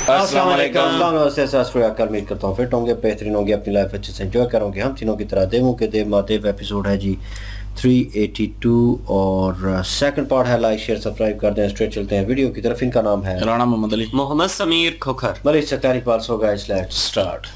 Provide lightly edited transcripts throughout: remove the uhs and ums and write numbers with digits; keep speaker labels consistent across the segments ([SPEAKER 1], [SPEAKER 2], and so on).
[SPEAKER 1] अस्सलाम वालेकुम। कल उम्मीद करता हूँ फिट होंगे, बेहतरीन होंगे, अपनी लाइफ अच्छे से एंजॉय करोगे। हम तीनों की तरह देवों के देव महादेव एपिसोड है जी 382 और सेकंड पार्ट है। लाइक शेयर सब्सक्राइब कर दें। स्ट्रेट चलते हैं वीडियो की तरफ। इनका नाम है
[SPEAKER 2] राणा मोहम्मद अली,
[SPEAKER 3] मोहम्मद समीर खोखर।
[SPEAKER 1] मलिक सत्तारी पाल सो गाइस, लेट्स स्टार्ट।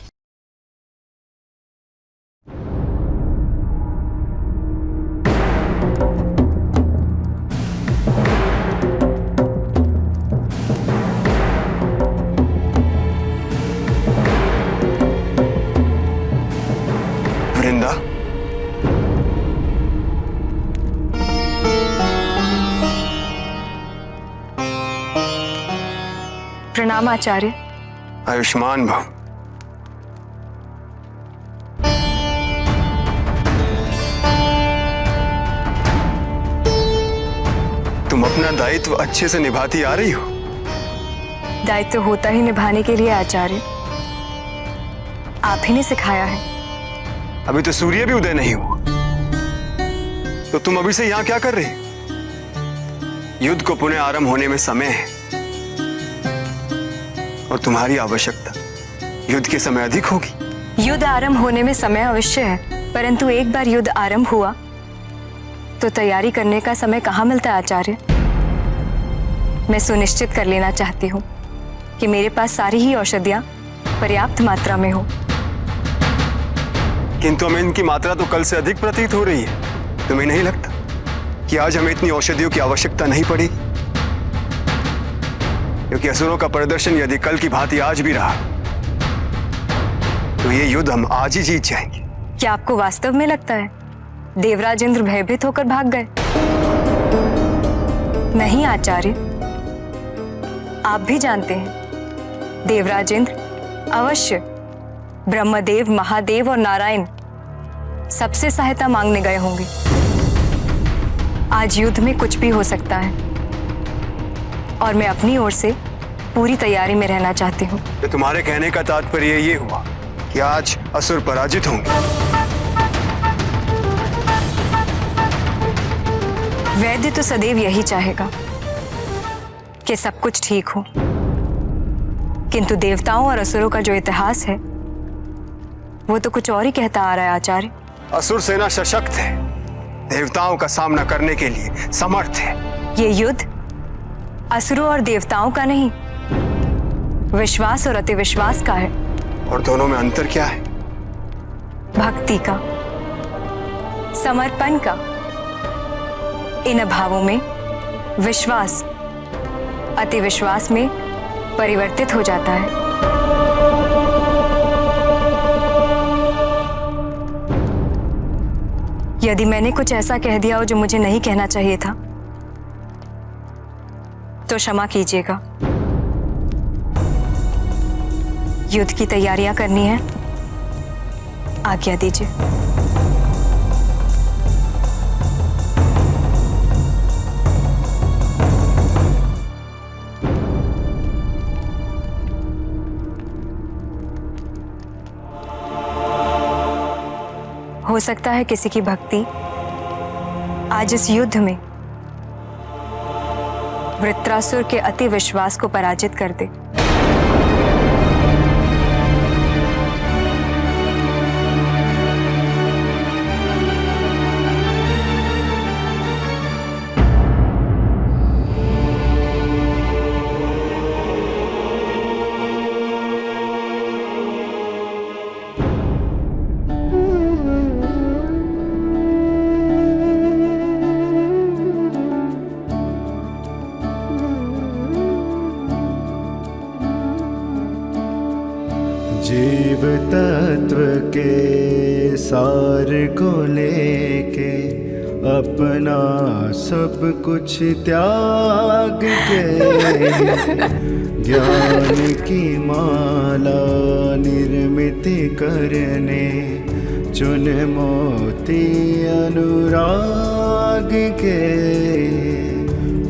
[SPEAKER 4] वृंदा,
[SPEAKER 5] प्रणाम आचार्य।
[SPEAKER 4] आयुष्मान भव। तुम अपना दायित्व अच्छे से निभाती आ रही हो।
[SPEAKER 5] दायित्व होता ही निभाने के लिए आचार्य, आप ही ने सिखाया है।
[SPEAKER 4] अभी तो सूर्य भी उदय नहीं हुआ, तो तुम अभी से यहाँ क्या कर रही? युद्ध को पुनः आरंभ होने में समय है और तुम्हारी आवश्यकता युद्ध के समय अधिक होगी।
[SPEAKER 5] युद्ध आरंभ होने में समय अवश्य है, परंतु एक बार युद्ध आरंभ हुआ तो तैयारी करने का समय कहाँ मिलता है आचार्य। मैं सुनिश्चित कर लेना चाहती हूँ कि मेरे पास सारी ही औषधियाँ पर्याप्त मात्रा में हो।
[SPEAKER 4] किंतु हमें इनकी मात्रा तो कल से अधिक प्रतीत हो रही है। तुम्हें नहीं लगता कि आज हमें इतनी औषधियों की आवश्यकता नहीं पड़ेगी? क्योंकि असुरों का प्रदर्शन यदि कल की भांति आज भी रहा तो ये युद्ध हम आज ही जीत जाएंगे।
[SPEAKER 5] क्या आपको वास्तव में लगता है देवराज इंद्र भयभीत होकर भाग गए? नहीं आचार्य, आप भी जानते हैं देवराज इंद्र अवश्य ब्रह्मदेव, महादेव और नारायण सबसे सहायता मांगने गए होंगे। आज युद्ध में कुछ भी हो सकता है और मैं अपनी ओर से पूरी तैयारी में रहना चाहती हूँ।
[SPEAKER 4] तो तुम्हारे कहने का तात्पर्य ये हुआ कि आज असुर पराजित होंगे।
[SPEAKER 5] वैद्य तो सदैव यही चाहेगा कि सब कुछ ठीक हो, किंतु देवताओं और असुरों का जो इतिहास है वो तो कुछ और ही कहता आ रहा है आचार्य।
[SPEAKER 4] असुर सेना सशक्त है, देवताओं का सामना करने के लिए समर्थ है।
[SPEAKER 5] ये युद्ध असुरों और देवताओं का नहीं, विश्वास और अतिविश्वास का है।
[SPEAKER 4] और दोनों में अंतर क्या है?
[SPEAKER 5] भक्ति का, समर्पण का। इन भावों में विश्वास अतिविश्वास में परिवर्तित हो जाता है। यदि मैंने कुछ ऐसा कह दिया हो जो मुझे नहीं कहना चाहिए था तो क्षमा कीजिएगा। युद्ध की तैयारियां करनी है, आज्ञा दीजिए। हो सकता है किसी की भक्ति आज इस युद्ध में वृत्रासुर के अति विश्वास को पराजित कर दे।
[SPEAKER 6] जीव तत्व के सार को लेके अपना सब कुछ त्याग के ज्ञान की माला निर्मित करने चुन मोती अनुराग के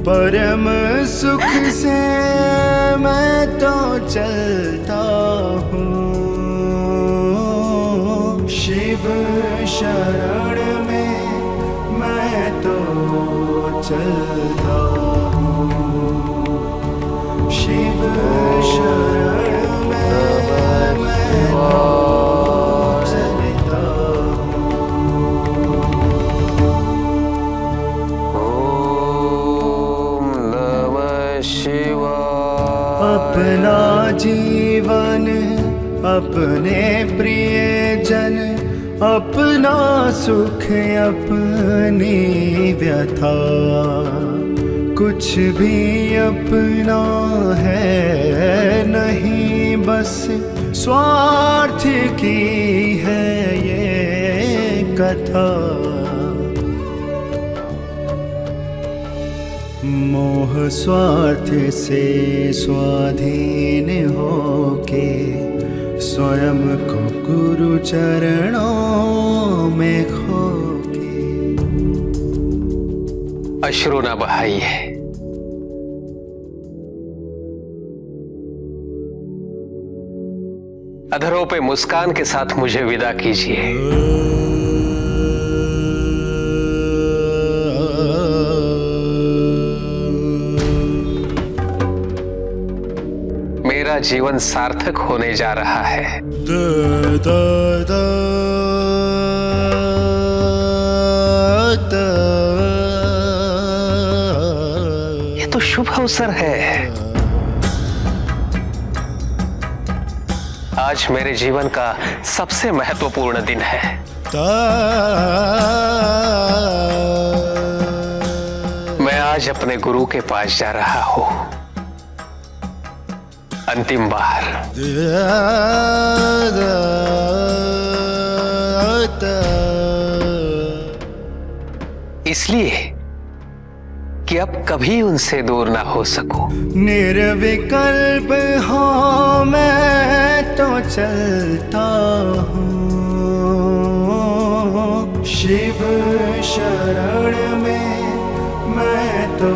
[SPEAKER 6] परम सुख से मैं तो चलता हूँ, शिव शरण में मैं तो चलता हूँ, शिव शरण जीवन अपने प्रियजन, अपना सुख अपनी व्यथा, कुछ भी अपना है नहीं, बस स्वार्थ की है ये कथा। मोह स्वार्थ से स्वाधीन होके स्वयं को गुरु चरणों में खोके।
[SPEAKER 2] अश्रु न बहाइए, अधरों पे मुस्कान के साथ मुझे विदा कीजिए। मेरा जीवन सार्थक होने जा रहा है। ये तो शुभ अवसर है। आज मेरे जीवन का सबसे महत्वपूर्ण दिन है। मैं आज अपने गुरु के पास जा रहा हूं, अंतिम बार। इसलिए कि अब कभी उनसे दूर ना हो सकूं।
[SPEAKER 6] निर्विकल्प हो मैं तो चलता हूँ, शिव शरण में मैं तो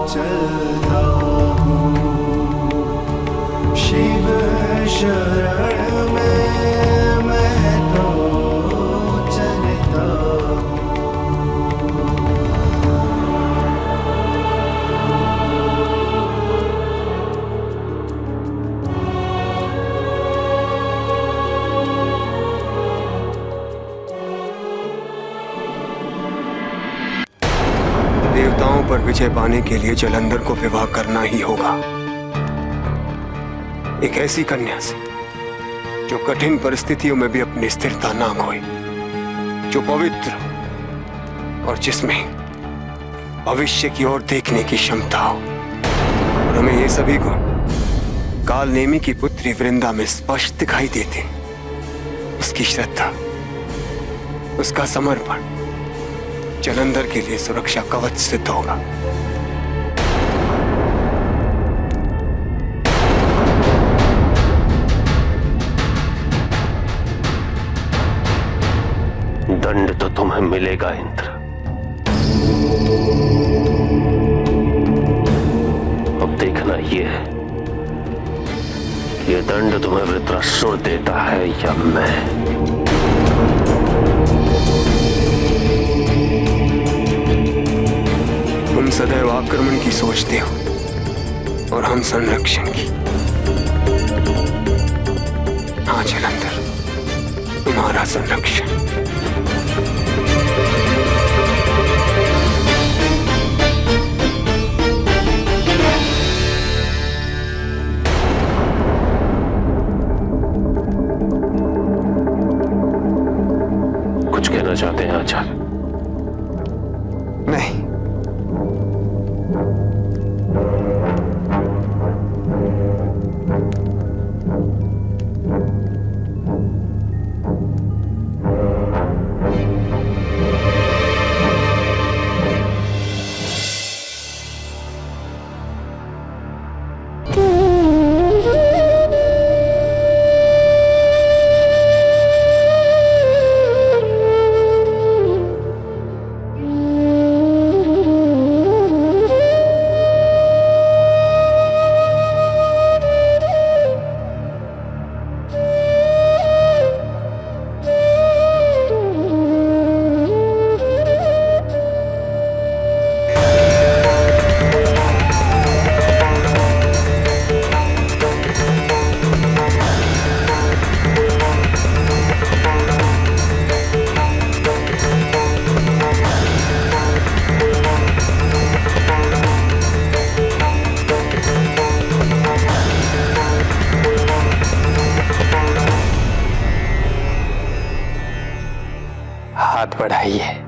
[SPEAKER 6] चलता हूँ, शिव शरण में मैं तो चलता हूँ।
[SPEAKER 4] देवताओं पर विजय पाने के लिए जलंधर को विवाह करना ही होगा, एक ऐसी कन्या से जो कठिन परिस्थितियों में भी अपनी स्थिरता ना खोए, जो पवित्र और जिसमें भविष्य की ओर देखने की क्षमता हो। और हमें ये सभी गुण काल नेमी की पुत्री वृंदा में स्पष्ट दिखाई देते। उसकी श्रद्धा, उसका समर्पण जलंधर के लिए सुरक्षा कवच सिद्ध होगा।
[SPEAKER 2] दंड तो तुम्हें मिलेगा इंद्र। अब देखना ये दंड तुम्हें वृत्रासुर देता है या मैं।
[SPEAKER 4] तुम सदैव आक्रमण की सोचते हो और हम संरक्षण की। हाँ जलंधर, तुम्हारा संरक्षण।
[SPEAKER 2] कुछ कहना चाहते हैं आचार्य?
[SPEAKER 4] नहीं,
[SPEAKER 2] चाहिए।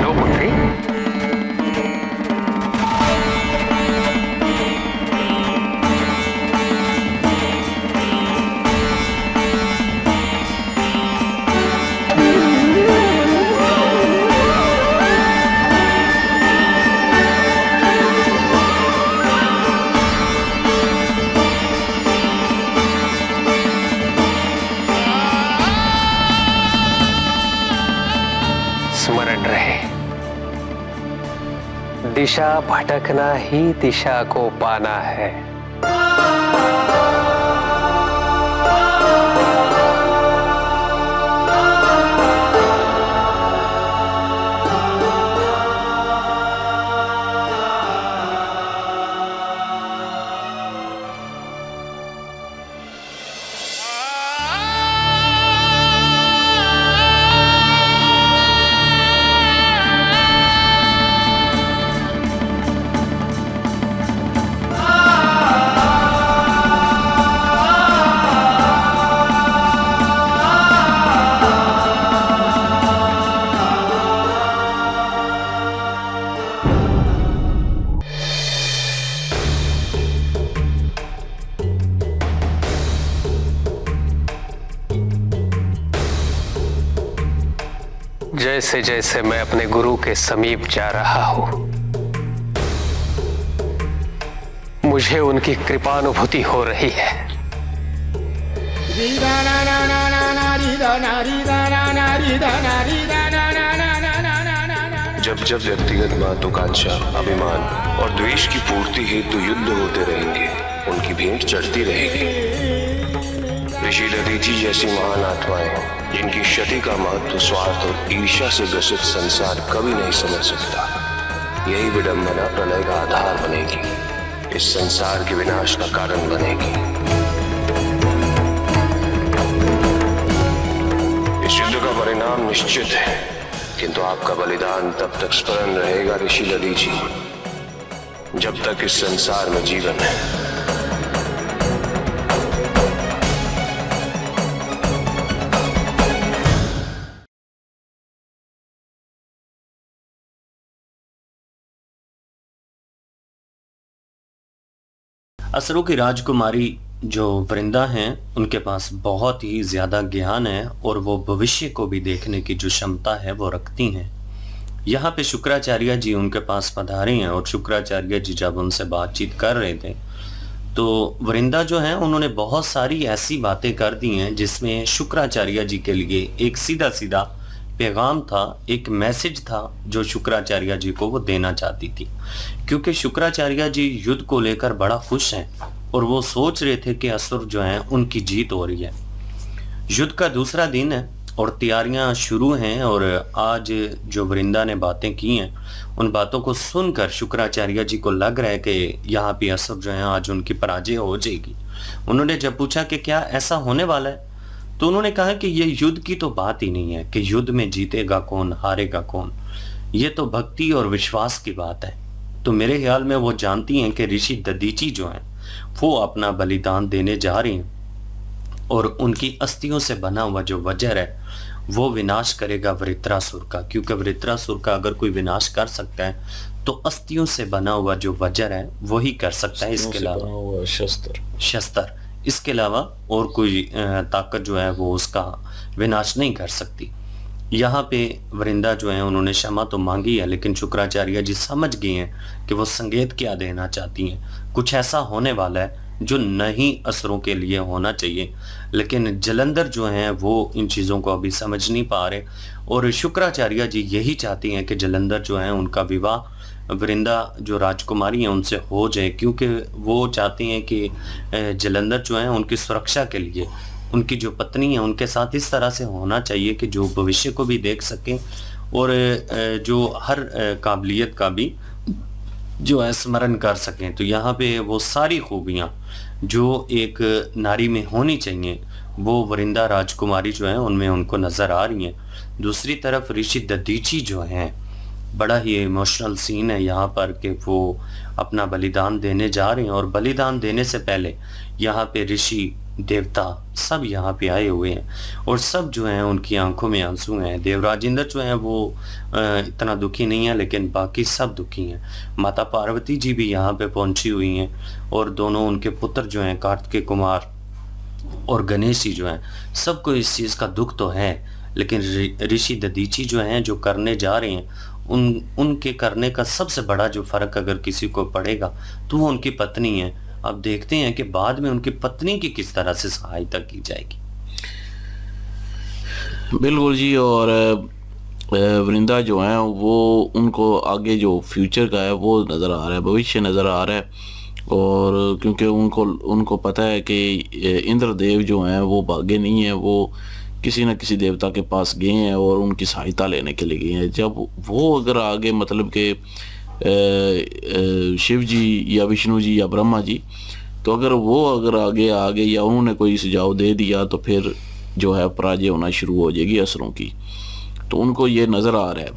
[SPEAKER 2] लो पुत्री, स्मरण रहे, दिशा भटकना ही दिशा को पाना है। जैसे जैसे मैं अपने गुरु के समीप जा रहा हूं, मुझे उनकी कृपानुभूति हो रही है।
[SPEAKER 3] जब जब व्यक्तिगत महत्वाकांक्षा, अभिमान और द्वेष की पूर्ति हेतु युद्ध होते रहेंगे, उनकी भेंट चढ़ती रहेगी। ऋषि दधीचि जैसी महान आत्माएं, जिनकी क्षति का महत्व स्वार्थ और ईर्ष्या से ग्रसित संसार कभी नहीं समझ सकता, यही विडंबना प्रलय का आधार बनेगी, इस संसार के विनाश का कारण बनेगी। इस युद्ध का परिणाम निश्चित है, किंतु आपका बलिदान तब तक स्मरण रहेगा ऋषि दधीचि, जब तक इस संसार में जीवन है।
[SPEAKER 1] असुरों की राजकुमारी जो वृंदा हैं, उनके पास बहुत ही ज़्यादा ज्ञान है और वो भविष्य को भी देखने की जो क्षमता है वो रखती हैं। यहाँ पे शुक्राचार्य जी उनके पास पधारे हैं और शुक्राचार्य जी जब उनसे बातचीत कर रहे थे तो वृंदा जो है उन्होंने बहुत सारी ऐसी बातें कर दी हैं जिसमें शुक्राचार्य जी के लिए एक सीधा सीधा पैगाम था, एक मैसेज था जो शुक्राचार्य जी को वो देना चाहती थी। क्योंकि शुक्राचार्य जी युद्ध को लेकर बड़ा खुश हैं और वो सोच रहे थे कि असुर जो हैं उनकी जीत हो रही है। युद्ध का दूसरा दिन है और तैयारियां शुरू हैं और आज जो वृंदा ने बातें की हैं उन बातों को सुनकर शुक्राचार्य जी को लग रहा है कि यहाँ पे असुर जो है आज उनकी पराजय हो जाएगी। उन्होंने जब पूछा कि क्या ऐसा होने वाला है तो उन्होंने कहा कि ये युद्ध की तो बात ही नहीं है कि युद्ध में जीतेगा कौन हारेगा कौन, ये तो भक्ति और विश्वास की बात है। तो मेरे ख्याल में वो जानती हैं कि ऋषि दधीचि जो हैं वो अपना बलिदान देने जा रही हैं और उनकी अस्थियों से बना हुआ जो वज्र है वो विनाश करेगा वृत्रासुर का, क्योंकि वृत्रासुर का अगर कोई विनाश कर सकता है तो अस्थियों से बना हुआ जो वज्र है वही कर सकता है। इसके अलावा शस्त्र इसके अलावा और कोई ताकत जो है वो उसका विनाश नहीं कर सकती। यहाँ पे वृंदा जो है उन्होंने क्षमा तो मांगी है, लेकिन शुक्राचार्य जी समझ गए हैं कि वो संकेत क्या देना चाहती हैं। कुछ ऐसा होने वाला है जो नहीं असुरों के लिए होना चाहिए, लेकिन जलंधर जो हैं वो इन चीज़ों को अभी समझ नहीं पा रहे और शुक्राचार्य जी यही चाहती हैं कि जलंधर जो हैं उनका विवाह वृंदा जो राजकुमारी हैं उनसे हो जाए, क्योंकि वो चाहती हैं कि जलंधर जो हैं उनकी सुरक्षा के लिए उनकी जो पत्नी है उनके साथ इस तरह से होना चाहिए कि जो भविष्य को भी देख सकें और जो हर काबिलियत का भी
[SPEAKER 7] जो है स्मरण कर सकें। तो यहाँ पे वो सारी खूबियाँ जो एक नारी में होनी चाहिए वो वरिंदा राजकुमारी जो है उनमें उनको नज़र आ रही हैं। दूसरी तरफ ऋषि दधीची जो हैं, बड़ा ही इमोशनल सीन है यहाँ पर कि वो अपना बलिदान देने जा रहे हैं और बलिदान देने से पहले यहाँ पे ऋषि देवता सब यहाँ पे आए हुए हैं और सब जो हैं उनकी आंखों में आंसू हैं। देवराजेंद्र जो है वो इतना दुखी नहीं है, लेकिन बाकी सब दुखी हैं। माता पार्वती जी भी यहाँ पे पहुंची हुई हैं और दोनों उनके पुत्र जो हैं कार्तिकेय कुमार और गणेश जी जो हैं, सबको इस चीज़ का दुख तो है, लेकिन ऋषि दधीची जो हैं जो करने जा रहे हैं उनके करने का सबसे बड़ा जो फर्क अगर किसी को पड़ेगा तो वो उनकी पत्नी है। अब देखते हैं कि बाद में उनकी पत्नी की किस तरह से सहायता की जाएगी।
[SPEAKER 8] बिल्कुल जी। और वृंदा जो है वो उनको आगे जो फ्यूचर का है वो नज़र आ रहा है, भविष्य नज़र आ रहा है। और क्योंकि उनको पता है कि इंद्रदेव जो हैं वो भागे नहीं हैं, वो किसी न किसी देवता के पास गए हैं और उनकी सहायता लेने के लिए गए हैं। जब वो अगर आगे मतलब कि शिव जी या विष्णु जी या ब्रह्मा जी, तो अगर आगे आ गए या उन्होंने कोई सुझाव दे दिया तो फिर जो है पराजय होना शुरू हो जाएगी असुरों की। तो उनको ये नज़र आ रहा है,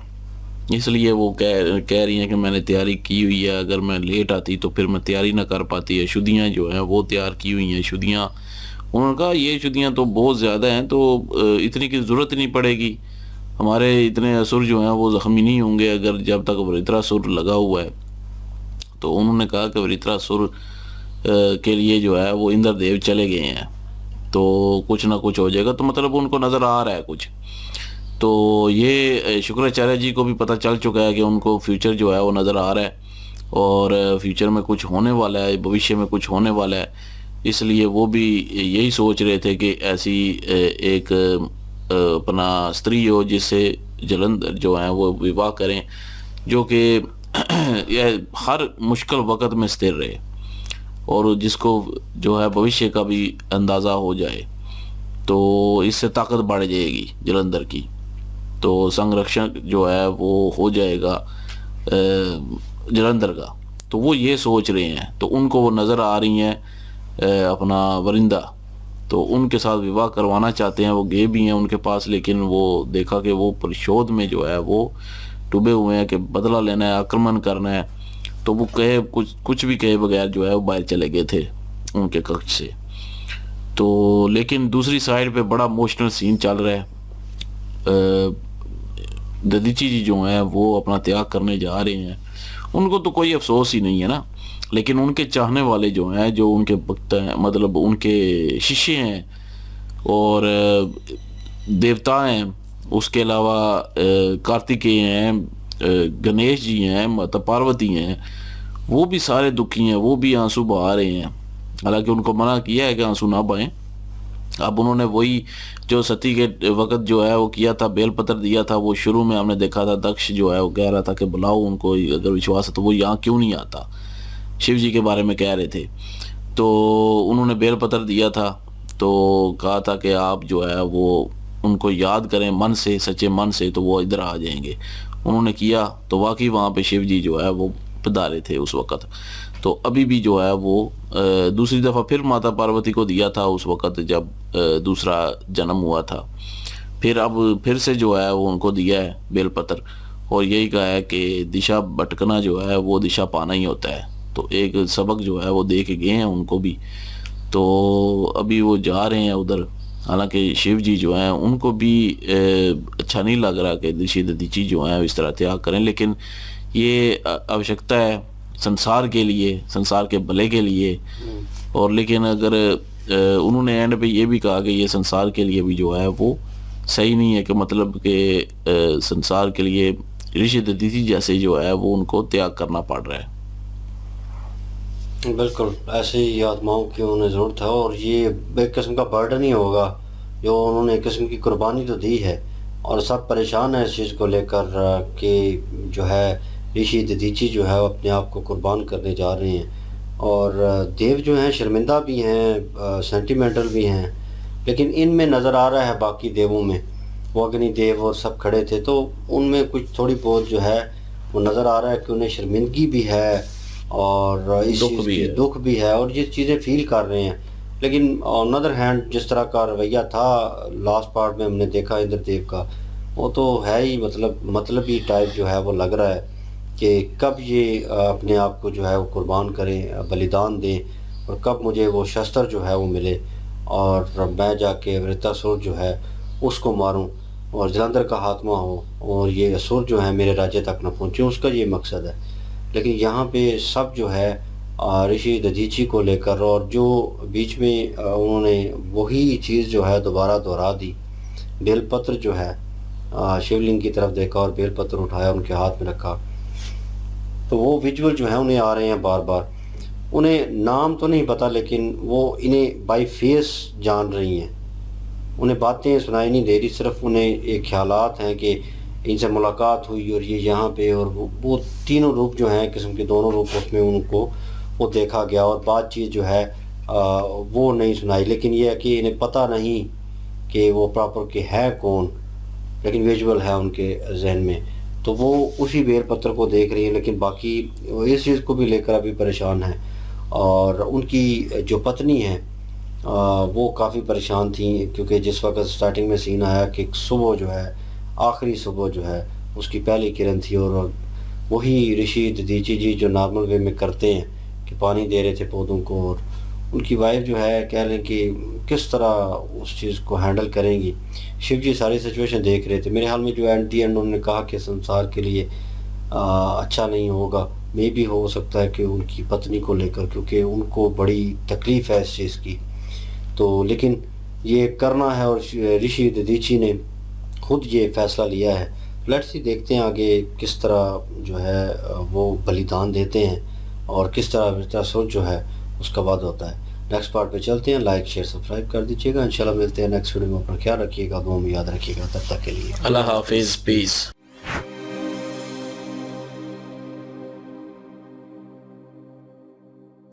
[SPEAKER 8] इसलिए वो कह रही हैं कि मैंने तैयारी की हुई है, अगर मैं लेट आती तो फिर मैं तैयारी ना कर पाती है। शुद्धियाँ जो हैं वो तैयार की हुई हैं। शुद्धियाँ, उन्होंने कहा ये शुद्धियाँ तो बहुत ज़्यादा हैं, तो इतनी की ज़रूरत नहीं पड़ेगी, हमारे इतने असुर जो हैं वो ज़ख्मी नहीं होंगे अगर जब तक वृत्रासुर लगा हुआ है। तो उन्होंने कहा कि वृत्रासुर के लिए जो है वो इंद्रदेव चले गए हैं, तो कुछ ना कुछ हो जाएगा। तो मतलब उनको नज़र आ रहा है कुछ। तो ये शुक्राचार्य जी को भी पता चल चुका है कि उनको फ्यूचर जो है वो नज़र आ रहा है और फ्यूचर में कुछ होने वाला है, भविष्य में कुछ होने वाला है। इसलिए वो भी यही सोच रहे थे कि ऐसी एक अपना स्त्री हो जिससे जलंधर जो है वो विवाह करें, जो कि हर मुश्किल वक़्त में स्थिर रहे और जिसको जो है भविष्य का भी अंदाज़ा हो जाए, तो इससे ताकत बढ़ जाएगी जलंधर की, तो संरक्षण जो है वो हो जाएगा जलंधर का। तो वो ये सोच रहे हैं, तो उनको वो नज़र आ रही हैं अपना वरिंदा, तो उनके साथ विवाह करवाना चाहते हैं। वो गए भी हैं उनके पास, लेकिन वो देखा कि वो परिशोध में जो है वो डूबे हुए हैं कि बदला लेना है, आक्रमण करना है। तो वो कहे कुछ भी कहे बगैर जो है वो बाहर चले गए थे उनके कक्ष से। तो लेकिन दूसरी साइड पे बड़ा इमोशनल सीन चल रहा है। दधीची जी जो हैं वो अपना त्याग करने जा रहे हैं, उनको तो कोई अफसोस ही नहीं है ना, लेकिन उनके चाहने वाले जो हैं, जो उनके भक्त हैं, मतलब उनके शिष्य हैं और देवता हैं, उसके अलावा कार्तिकेय हैं, गणेश जी हैं, माता पार्वती हैं, वो भी सारे दुखी हैं, वो भी आंसू बहा रहे हैं। हालांकि उनको मना किया है कि आंसू ना बहाएं। अब उन्होंने वही जो सती के वक़्त जो है वो किया था, बेलपत्र दिया था। वो शुरू में हमने देखा था दक्ष जो है वो कह रहा था कि बुलाओ उनको, अगर विश्वास है तो वो यहाँ क्यों नहीं आता, शिव जी के बारे में कह रहे थे। तो उन्होंने बेलपत्र दिया था, तो कहा था कि आप जो है वो उनको याद करें मन से, सच्चे मन से, तो वो इधर आ जाएंगे। उन्होंने किया तो वाकई वहाँ पे शिव जी जो है वो पधारे थे उस वक़्त। तो अभी भी जो है वो दूसरी दफ़ा फिर माता पार्वती को दिया था उस वक़्त जब दूसरा जन्म हुआ था। फिर अब फिर से जो है वो उनको दिया है बेलपत्र, और यही कहा है कि दिशा भटकना जो है वो दिशा पाना ही होता है। तो एक सबक जो है वो दे के गए हैं उनको भी। तो अभी वो जा रहे हैं उधर। हालांकि शिव जी जो हैं उनको भी अच्छा नहीं लग रहा कि ऋषि दधीची जो हैं इस तरह त्याग करें, लेकिन ये आवश्यकता है संसार के लिए, संसार के भले के लिए। और लेकिन अगर उन्होंने एंड पे ये भी कहा कि ये संसार के लिए भी जो है वो सही नहीं है, कि मतलब कि संसार के लिए ऋषि दधीची जैसे जो है वो उनको त्याग करना पड़ रहा है।
[SPEAKER 1] बिल्कुल ऐसे ही आत्माओं की उन्हें ज़रूरत है, और ये एक किस्म का बर्डन ही होगा जो उन्होंने एक किस्म की कुर्बानी तो दी है, और सब परेशान है इस चीज़ को लेकर कि जो है ऋषि दधीची जो है अपने आप को कुर्बान करने जा रहे हैं। और देव जो हैं शर्मिंदा भी हैं, सेंटिमेंटल भी हैं, लेकिन इनमें नज़र आ रहा है बाकी देवों में, वो अग्निदेव और सब खड़े थे, तो उनमें कुछ थोड़ी बहुत जो है वो नज़र आ रहा है कि उन्हें शर्मिंदगी भी है और इस
[SPEAKER 8] दुख
[SPEAKER 1] चीज़
[SPEAKER 8] भी
[SPEAKER 1] की
[SPEAKER 8] है।
[SPEAKER 1] दुख भी है और ये चीज़ें फील कर रहे हैं। लेकिन ऑन अदर हैंड जिस तरह का रवैया था लास्ट पार्ट में हमने देखा इंद्रदेव का, वो तो है ही मतलबी टाइप जो है वो लग रहा है कि कब ये अपने आप को जो है वो कुर्बान करें, बलिदान दें, और कब मुझे वो शस्त्र जो है वो मिले और मैं जाके वृत्तासुर जो है उसको मारूं और जलंधर का खात्मा हो और ये असुर जो है मेरे राज्य तक न पहुँचे, उसका ये मकसद है। लेकिन यहाँ पे सब जो है ऋषि दधीची को लेकर, और जो बीच में उन्होंने वही चीज़ जो है दोबारा दोहरा दी। बेलपत्र जो है शिवलिंग की तरफ देखा और बेलपत्र उठाया उनके हाथ में रखा, तो वो विजुअल जो है उन्हें आ रहे हैं बार बार। उन्हें नाम तो नहीं पता लेकिन वो इन्हें बाय फेस जान रही हैं, उन्हें बातें सुनाई नहीं दे रही, सिर्फ उन्हें एक ख्यालात हैं कि इनसे मुलाकात हुई और ये यहाँ पे, और वो तीनों रूप जो हैं किस्म के दोनों रूप उसमें उनको वो देखा गया और बातचीत जो है वो नहीं सुनाई। लेकिन ये है कि इन्हें पता नहीं कि वो प्रॉपर के है कौन, लेकिन विजुअल है उनके जहन में, तो वो उसी बेलपत्र को देख रही है। लेकिन बाकी वो इस चीज़ को भी लेकर अभी परेशान है, और उनकी जो पत्नी है वो काफ़ी परेशान थी, क्योंकि जिस वक्त स्टार्टिंग में सीन आया कि सुबह जो है आखिरी सुबह जो है उसकी पहली किरण थी, और वही ऋषि दधीची जी जो नॉर्मल वे में करते हैं कि पानी दे रहे थे पौधों को, और उनकी वाइफ जो है कह लें कि किस तरह उस चीज़ को हैंडल करेंगी। शिव जी सारी सिचुएशन देख रहे थे। मेरे हाल में जो एंटी एंड उन्होंने कहा कि संसार के लिए अच्छा नहीं होगा, मे भी हो सकता है कि उनकी पत्नी को लेकर, क्योंकि उनको बड़ी तकलीफ़ है इस चीज़ की। तो लेकिन ये करना है और ऋषि दधीची ने खुद ये फ़ैसला लिया है। लेट्स सी देखते हैं आगे किस तरह जो है वो बलिदान देते हैं और किस तरह वृत्तासुर जो है उसका वध होता है। नेक्स्ट पार्ट पे चलते हैं। लाइक शेयर सब्सक्राइब कर दीजिएगा। इंशाल्लाह मिलते हैं नेक्स्ट वीडियो में। अपना ख्याल रखिएगा, दुआ में याद रखिएगा। तब तक के लिए
[SPEAKER 8] अल्लाह हाफिज़, पीस।